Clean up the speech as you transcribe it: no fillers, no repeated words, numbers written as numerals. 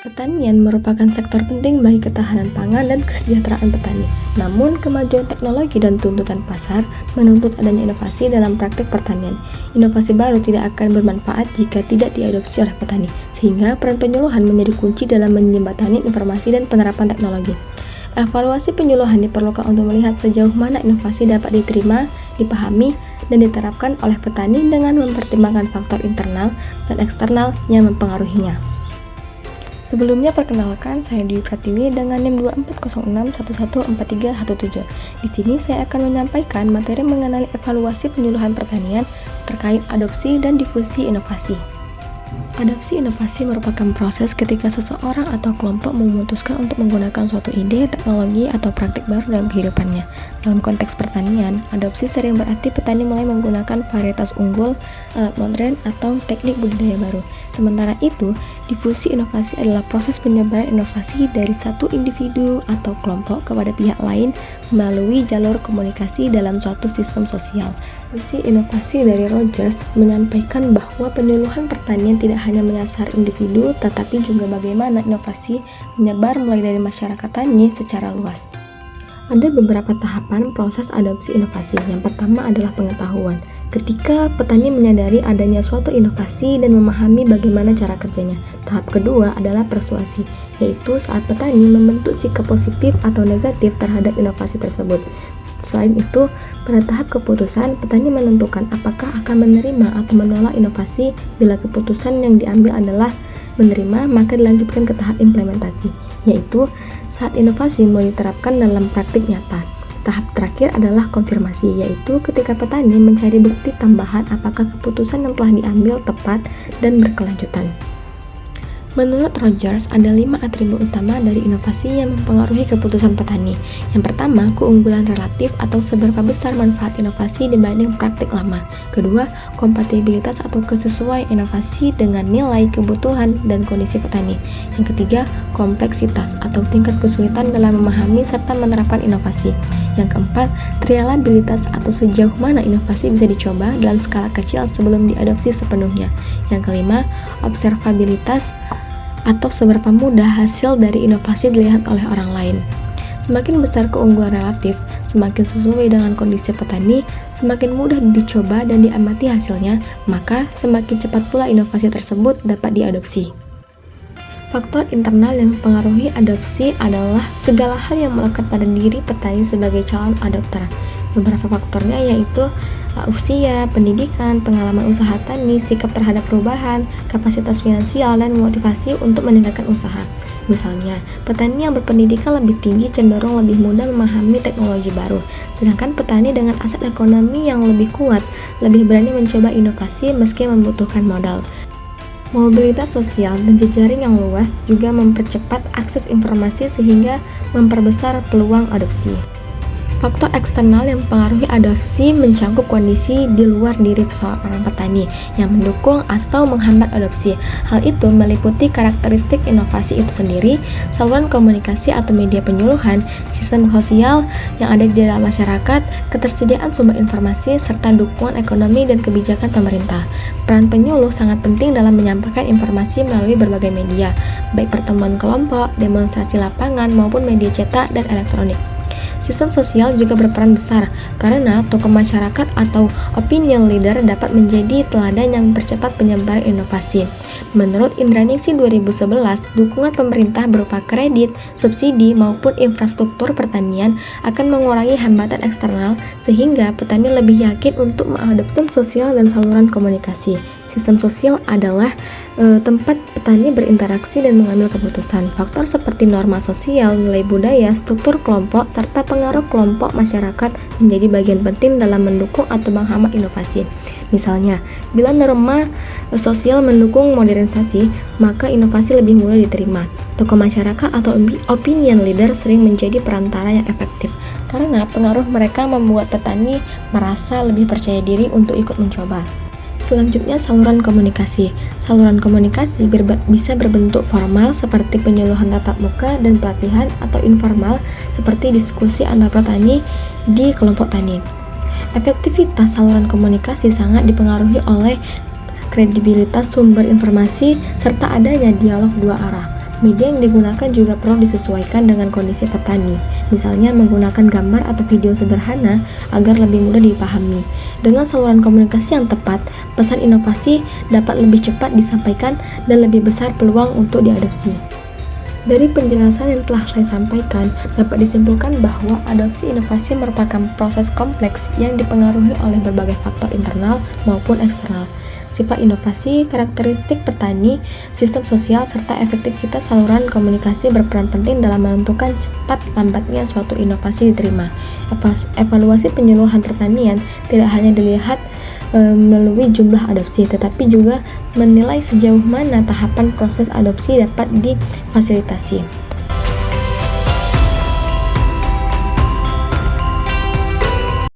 Pertanian merupakan sektor penting bagi ketahanan pangan dan kesejahteraan petani. Namun, kemajuan teknologi dan tuntutan pasar menuntut adanya inovasi dalam praktik pertanian. Inovasi baru tidak akan bermanfaat jika tidak diadopsi oleh petani, sehingga peran penyuluhan menjadi kunci dalam menjembatani informasi dan penerapan teknologi. Evaluasi penyuluhan diperlukan untuk melihat sejauh mana inovasi dapat diterima, dipahami, dan diterapkan oleh petani dengan mempertimbangkan faktor internal dan eksternal yang mempengaruhinya. Sebelumnya perkenalkan, saya Dwi Pratiwi dengan NIM 2406114317. Di sini saya akan menyampaikan materi mengenai evaluasi penyuluhan pertanian terkait adopsi dan difusi inovasi. Adopsi inovasi merupakan proses ketika seseorang atau kelompok memutuskan untuk menggunakan suatu ide, teknologi, atau praktik baru dalam kehidupannya. Dalam konteks pertanian, adopsi sering berarti petani mulai menggunakan varietas unggul, alat modern, atau teknik budidaya baru. Sementara itu, difusi inovasi adalah proses penyebaran inovasi dari satu individu atau kelompok kepada pihak lain melalui jalur komunikasi dalam suatu sistem sosial. Difusi inovasi dari Rogers menyampaikan bahwa penyuluhan pertanian tidak hanya menyasar individu, tetapi juga bagaimana inovasi menyebar mulai dari masyarakat tani secara luas. Ada beberapa tahapan proses adopsi inovasi. Yang pertama adalah pengetahuan. Ketika petani menyadari adanya suatu inovasi dan memahami bagaimana cara kerjanya. Tahap kedua adalah persuasi, yaitu saat petani membentuk sikap positif atau negatif terhadap inovasi tersebut. Selain itu, pada tahap keputusan, petani menentukan apakah akan menerima atau menolak inovasi. Bila keputusan yang diambil adalah menerima, maka dilanjutkan ke tahap implementasi, yaitu saat inovasi mulai diterapkan dalam praktik nyata. Tahap terakhir adalah konfirmasi, yaitu ketika petani mencari bukti tambahan apakah keputusan yang telah diambil tepat dan berkelanjutan. Menurut Rogers, ada 5 atribut utama dari inovasi yang mempengaruhi keputusan petani. Yang pertama, keunggulan relatif atau seberapa besar manfaat inovasi dibanding praktik lama. Kedua, kompatibilitas atau kesesuaian inovasi dengan nilai, kebutuhan, dan kondisi petani. Yang ketiga, kompleksitas atau tingkat kesulitan dalam memahami serta menerapkan inovasi. Yang keempat, reliabilitas atau sejauh mana inovasi bisa dicoba dalam skala kecil sebelum diadopsi sepenuhnya. Yang kelima, observabilitas atau seberapa mudah hasil dari inovasi dilihat oleh orang lain. Semakin besar keunggulan relatif, semakin sesuai dengan kondisi petani, semakin mudah dicoba dan diamati hasilnya, maka semakin cepat pula inovasi tersebut dapat diadopsi. Faktor internal yang mempengaruhi adopsi adalah segala hal yang melekat pada diri petani sebagai calon adopter. Beberapa faktornya yaitu usia, pendidikan, pengalaman usaha tani, sikap terhadap perubahan, kapasitas finansial, dan motivasi untuk meningkatkan usaha. Misalnya, petani yang berpendidikan lebih tinggi cenderung lebih mudah memahami teknologi baru, sedangkan petani dengan aset ekonomi yang lebih kuat lebih berani mencoba inovasi meski membutuhkan modal. Mobilitas sosial dan jejaring yang luas juga mempercepat akses informasi sehingga memperbesar peluang adopsi. Faktor eksternal yang mempengaruhi adopsi mencakup kondisi di luar diri seorang petani yang mendukung atau menghambat adopsi. Hal itu meliputi karakteristik inovasi itu sendiri, saluran komunikasi atau media penyuluhan, sistem sosial yang ada di dalam masyarakat, ketersediaan sumber informasi, serta dukungan ekonomi dan kebijakan pemerintah. Peran penyuluh sangat penting dalam menyampaikan informasi melalui berbagai media, baik pertemuan kelompok, demonstrasi lapangan, maupun media cetak dan elektronik. Sistem sosial juga berperan besar karena tokoh masyarakat atau opinion leader dapat menjadi teladan yang mempercepat penyebaran inovasi. Menurut Indraningsih 2011, dukungan pemerintah berupa kredit, subsidi, maupun infrastruktur pertanian akan mengurangi hambatan eksternal sehingga petani lebih yakin untuk mengadopsi sistem sosial dan saluran komunikasi. Sistem sosial adalah tempat petani berinteraksi dan mengambil keputusan. Faktor seperti norma sosial, nilai budaya, struktur kelompok, serta pengaruh kelompok masyarakat menjadi bagian penting dalam mendukung atau menghambat inovasi. Misalnya, bila norma sosial mendukung modernisasi, maka inovasi lebih mudah diterima. Tokoh masyarakat atau opinion leader sering menjadi perantara yang efektif, karena pengaruh mereka membuat petani merasa lebih percaya diri untuk ikut mencoba. Selanjutnya, saluran komunikasi. Saluran komunikasi bisa berbentuk formal seperti penyuluhan tatap muka dan pelatihan, atau informal seperti diskusi antar petani di kelompok tani. Efektivitas saluran komunikasi sangat dipengaruhi oleh kredibilitas sumber informasi serta adanya dialog dua arah. Media yang digunakan juga perlu disesuaikan dengan kondisi petani, misalnya menggunakan gambar atau video sederhana agar lebih mudah dipahami. Dengan saluran komunikasi yang tepat, pesan inovasi dapat lebih cepat disampaikan dan lebih besar peluang untuk diadopsi. Dari penjelasan yang telah saya sampaikan, dapat disimpulkan bahwa adopsi inovasi merupakan proses kompleks yang dipengaruhi oleh berbagai faktor internal maupun eksternal. Sifat inovasi, karakteristik petani, sistem sosial, serta efektivitas saluran komunikasi berperan penting dalam menentukan cepat lambatnya suatu inovasi diterima. Evaluasi penyuluhan pertanian tidak hanya dilihat melalui jumlah adopsi, tetapi juga menilai sejauh mana tahapan proses adopsi dapat difasilitasi.